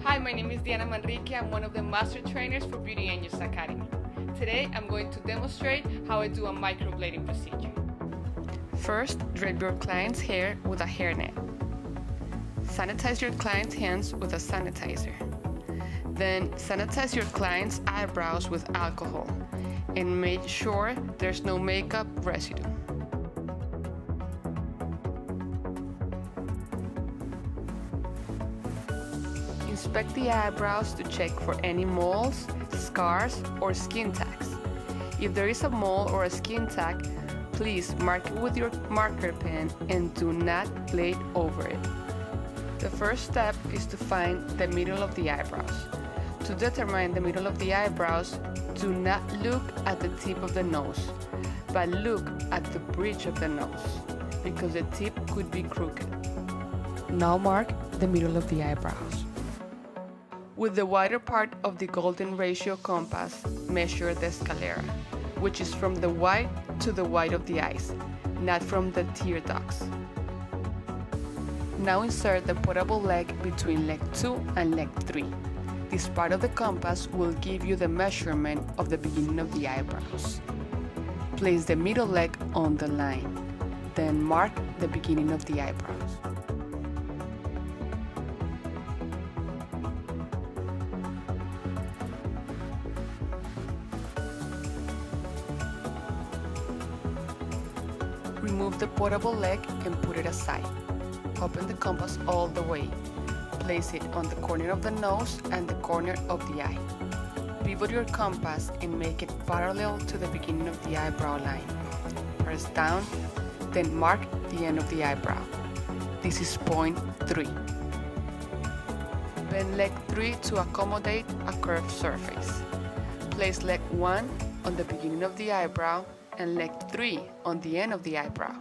Hi, my name is Diana Manrique. I'm one of the master trainers for Beauty Angels Academy. Today, I'm going to demonstrate how I do a microblading procedure. First, drape your client's hair with a hairnet. Sanitize your client's hands with a sanitizer. Then, sanitize your client's eyebrows with alcohol and make sure there's no makeup residue. Inspect the eyebrows to check for any moles, scars, or skin tags. If there is a mole or a skin tag, please mark it with your marker pen and do not blade over it. The first step is to find the middle of the eyebrows. To determine the middle of the eyebrows, do not look at the tip of the nose, but look at the bridge of the nose, because the tip could be crooked. Now mark the middle of the eyebrows. With the wider part of the golden ratio compass, measure the sclera, which is from the white to the white of the eyes, not from the tear ducts. Now insert the portable leg between leg 2 and leg 3. This part of the compass will give you the measurement of the beginning of the eyebrows. Place the middle leg on the line, then mark the beginning of the eyebrows. Remove the portable leg and put it aside. Open the compass all the way. Place it on the corner of the nose and the corner of the eye. Pivot your compass and make it parallel to the beginning of the eyebrow line. Press down, then mark the end of the eyebrow. This is point 3. Bend leg 3 to accommodate a curved surface. Place leg 1 on the beginning of the eyebrow and leg 3 on the end of the eyebrow.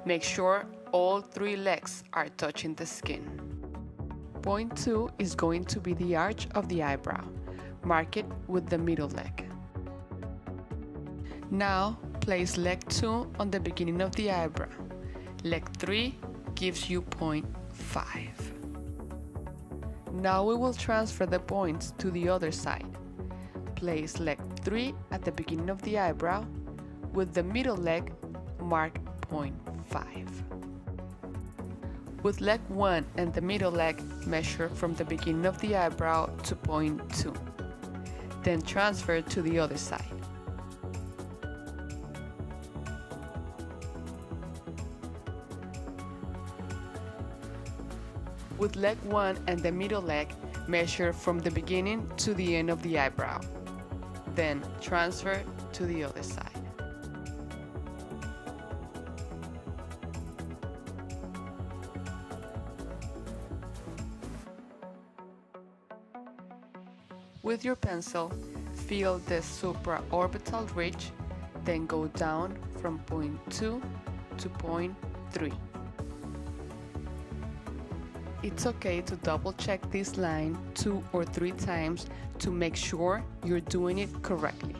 Make sure all 3 legs are touching the skin. Point 2 is going to be the arch of the eyebrow. Mark it with the middle leg. Now place leg 2 on the beginning of the eyebrow. Leg 3 gives you point 5. Now we will transfer the points to the other side. Place leg 3 at the beginning of the eyebrow. With the middle leg, mark point 5. With leg 1 and the middle leg, measure from the beginning of the eyebrow to point 2. Then transfer to the other side. With leg 1 and the middle leg, measure from the beginning to the end of the eyebrow. Then transfer to the other side. With your pencil, feel the supraorbital ridge, then go down from point 2 to point 3. It's okay to double check this line 2 or 3 times to make sure you're doing it correctly.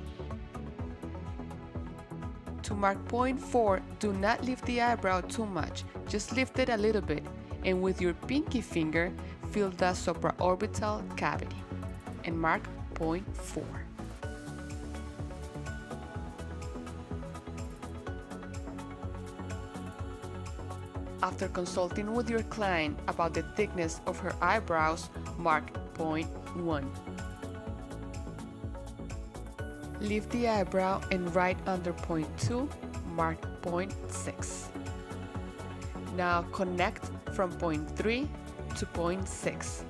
To mark point 4, do not lift the eyebrow too much, just lift it a little bit, and with your pinky finger, feel the supraorbital cavity and mark point 4. After consulting with your client about the thickness of her eyebrows, mark point 1. Lift the eyebrow and right under point 2, mark point 6. Now connect from point 3 to point 6.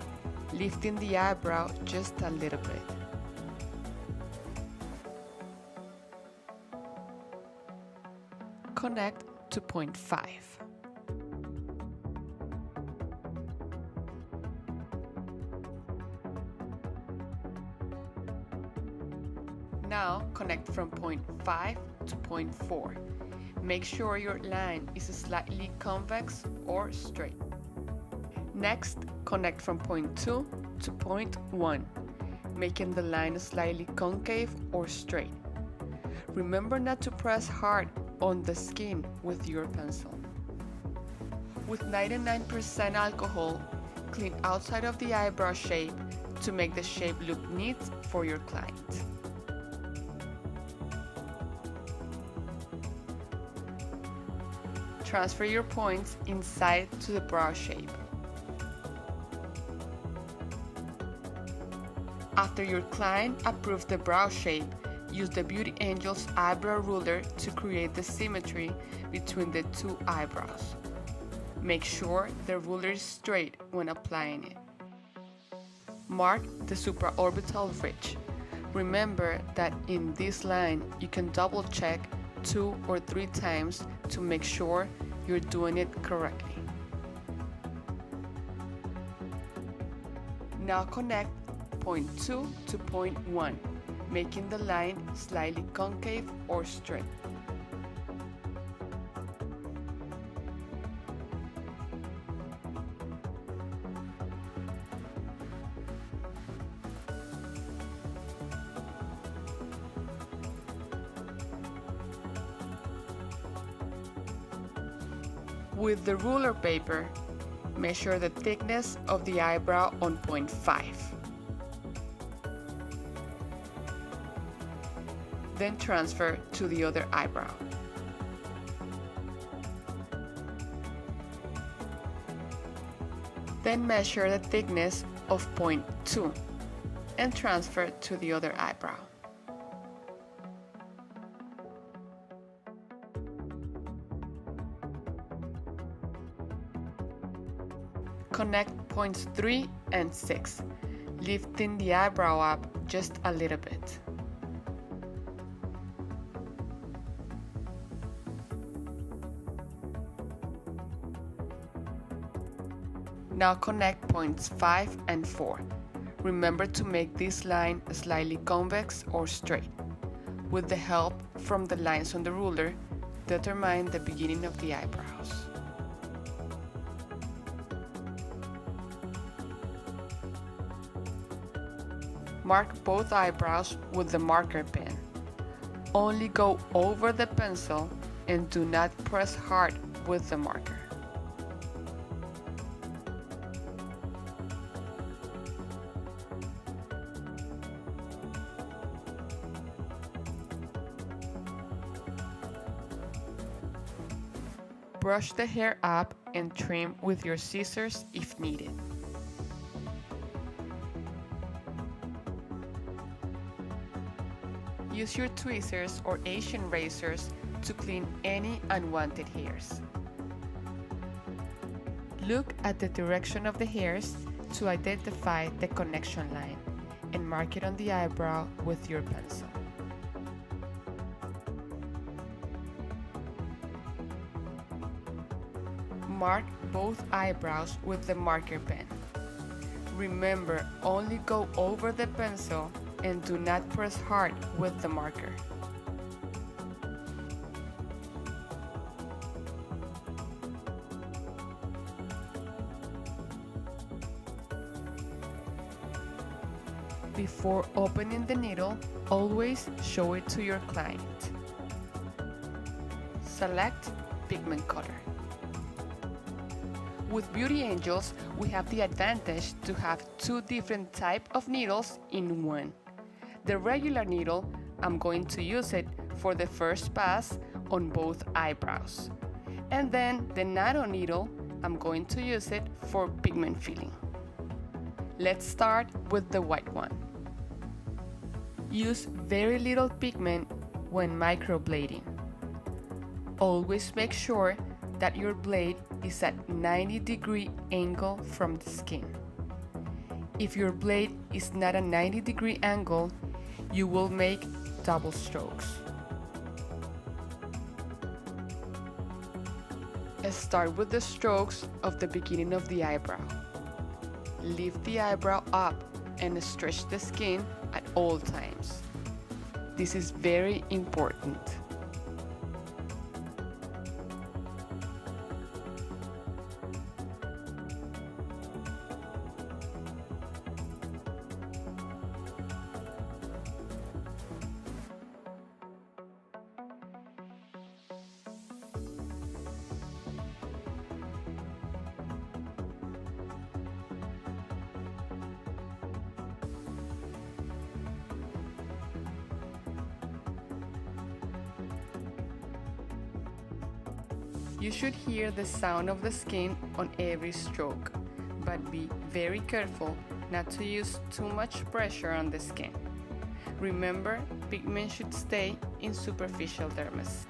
Lifting the eyebrow just a little bit. Connect to point 5. Now connect from point 5 to point 4. Make sure your line is slightly convex or straight. Next, connect from point 2 to point 1, making the line slightly concave or straight. Remember not to press hard on the skin with your pencil. With 99% alcohol, clean outside of the eyebrow shape to make the shape look neat for your client. Transfer your points inside to the brow shape. After your client approves the brow shape, use the Beauty Angel's eyebrow ruler to create the symmetry between the two eyebrows. Make sure the ruler is straight when applying it. Mark the supraorbital ridge. Remember that in this line you can double check 2 or 3 times to make sure you're doing it correctly. Now connect point 2 to point 1, making the line slightly concave or straight. With the ruler paper, measure the thickness of the eyebrow on point 5. Then transfer to the other eyebrow. Then measure the thickness of point 2 and transfer to the other eyebrow. Connect points 3 and 6, lifting the eyebrow up just a little bit. Now connect points 5 and 4. Remember to make this line slightly convex or straight. With the help from the lines on the ruler, determine the beginning of the eyebrows. Mark both eyebrows with the marker pen. Only go over the pencil and do not press hard with the marker. Brush the hair up and trim with your scissors if needed. Use your tweezers or Asian razors to clean any unwanted hairs. Look at the direction of the hairs to identify the connection line and mark it on the eyebrow with your pencil. Mark both eyebrows with the marker pen. Remember, only go over the pencil and do not press hard with the marker. Before opening the needle, always show it to your client. Select pigment color. With Beauty Angels, we have the advantage to have 2 different types of needles in one. The regular needle, I'm going to use it for the first pass on both eyebrows. And then the nano needle, I'm going to use it for pigment filling. Let's start with the white one. Use very little pigment when microblading. Always make sure that your blade is at 90-degree angle from the skin. If your blade is not a 90-degree angle, you will make double strokes. Start with the strokes of the beginning of the eyebrow. Lift the eyebrow up and stretch the skin at all times. This is very important. You should hear the sound of the skin on every stroke, but be very careful not to use too much pressure on the skin. Remember, pigment should stay in superficial dermis.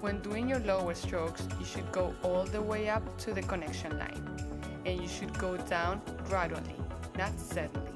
When doing your lower strokes, you should go all the way up to the connection line, and you should go down gradually, not suddenly.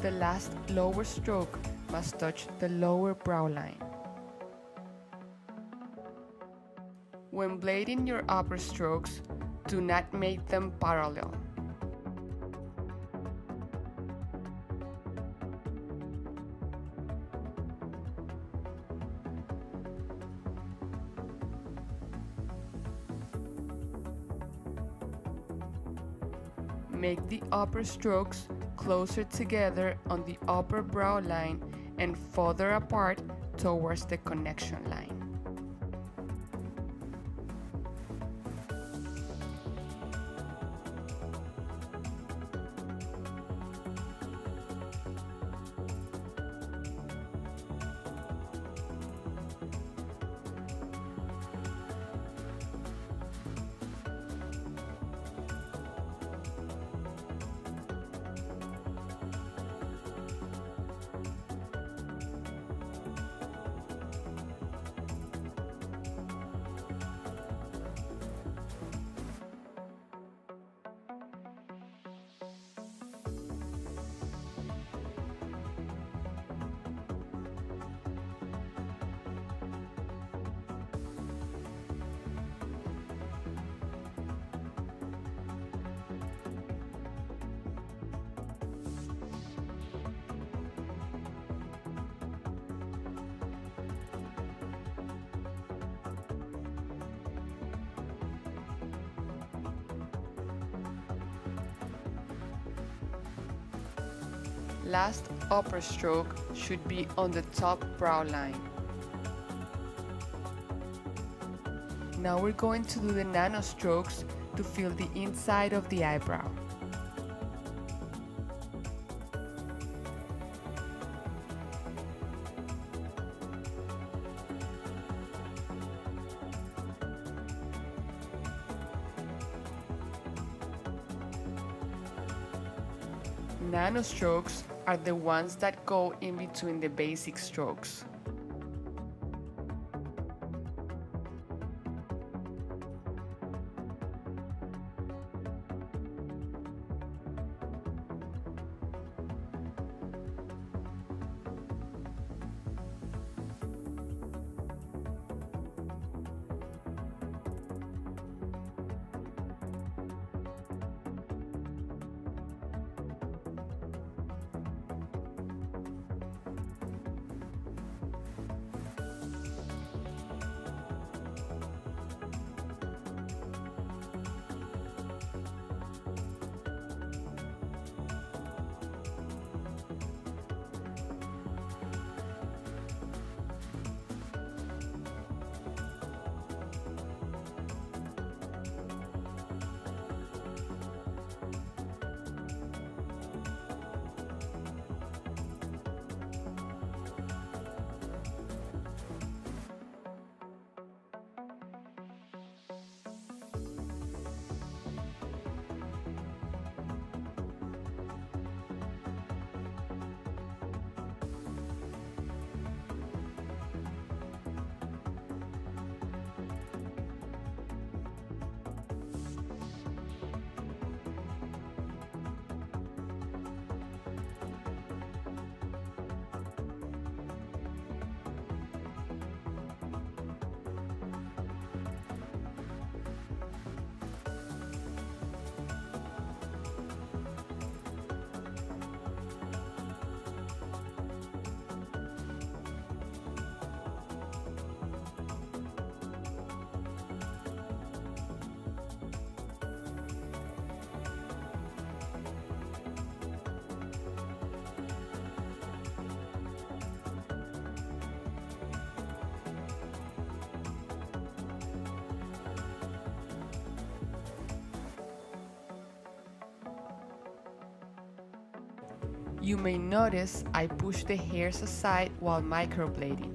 The last lower stroke must touch the lower brow line. When blading your upper strokes, do not make them parallel. Make the upper strokes closer together on the upper brow line and further apart towards the connection line. Last upper stroke should be on the top brow line. Now we're going to do the nano strokes to fill the inside of the eyebrow. Nano strokes are the ones that go in between the basic strokes. You may notice I push the hairs aside while microblading.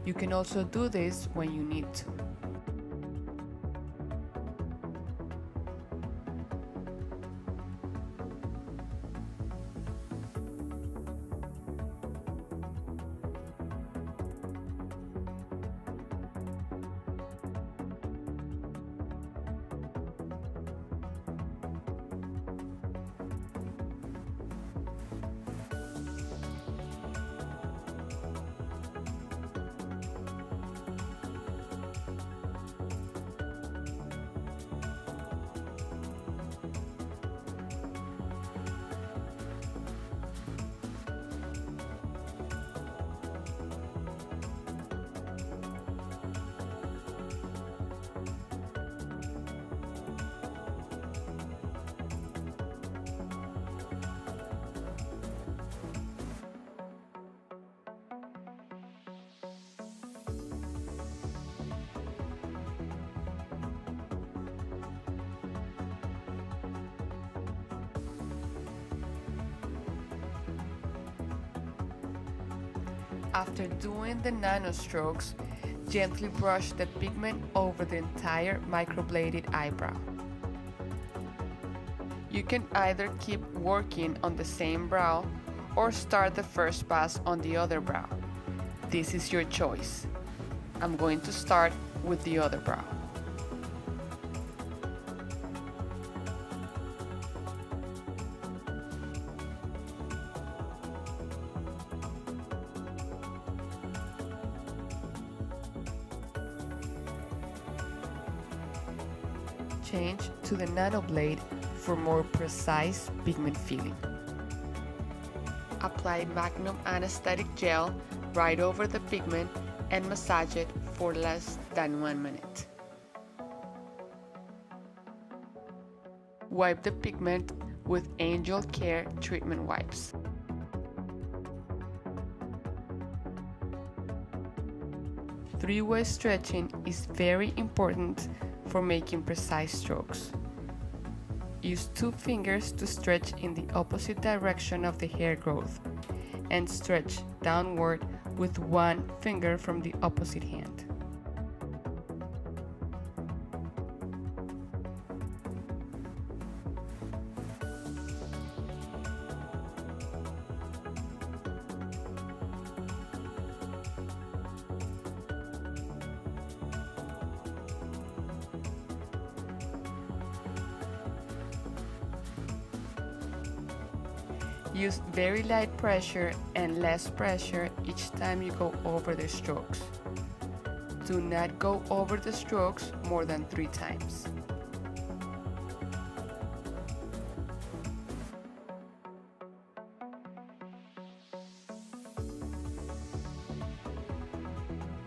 You can also do this when you need to. After doing the nano strokes, gently brush the pigment over the entire microbladed eyebrow. You can either keep working on the same brow or start the first pass on the other brow. This is your choice. I'm going to start with the other brow. Change to the nano blade for more precise pigment filling. Apply Magnum anesthetic gel right over the pigment and massage it for less than 1 minute. Wipe the pigment with Angel Care treatment wipes. Three-way stretching is very important for making precise strokes. Use 2 fingers to stretch in the opposite direction of the hair growth and stretch downward with 1 finger from the opposite hand. Use very light pressure and less pressure each time you go over the strokes. Do not go over the strokes more than 3 times.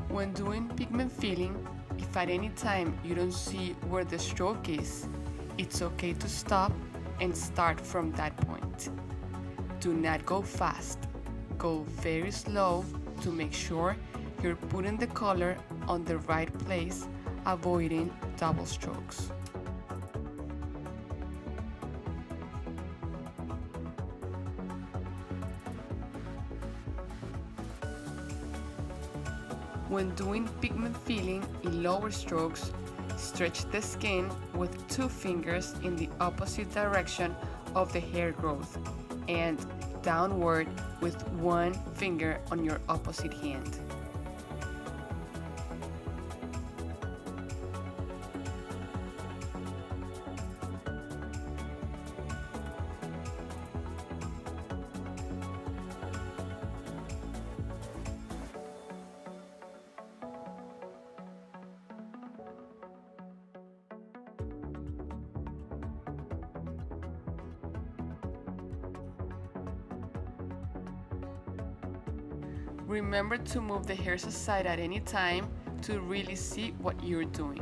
When doing pigment filling, if at any time you don't see where the stroke is, it's okay to stop and start from that point. Do not go fast. Go very slow to make sure you're putting the color on the right place, avoiding double strokes. When doing pigment filling in lower strokes, stretch the skin with 2 fingers in the opposite direction of the hair growth and downward with 1 finger on your opposite hand. Remember to move the hairs aside at any time to really see what you're doing.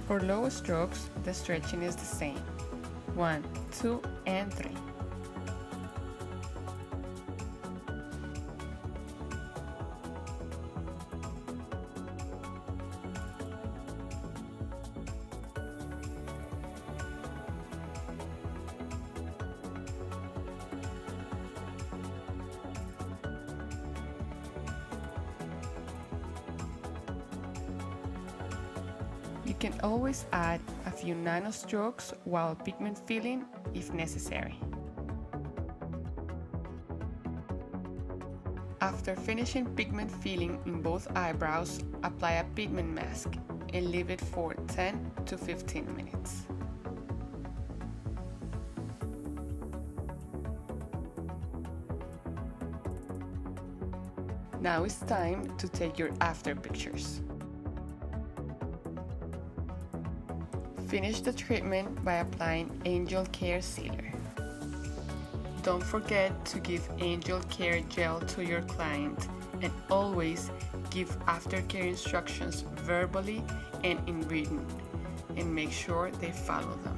For low strokes, the stretching is the same. 1, 2, and 3. You can always add a few nano strokes while pigment filling if necessary. After finishing pigment filling in both eyebrows, apply a pigment mask and leave it for 10 to 15 minutes. Now it's time to take your after pictures. Finish the treatment by applying Angel Care Sealer. Don't forget to give Angel Care Gel to your client and always give aftercare instructions verbally and in written, and make sure they follow them.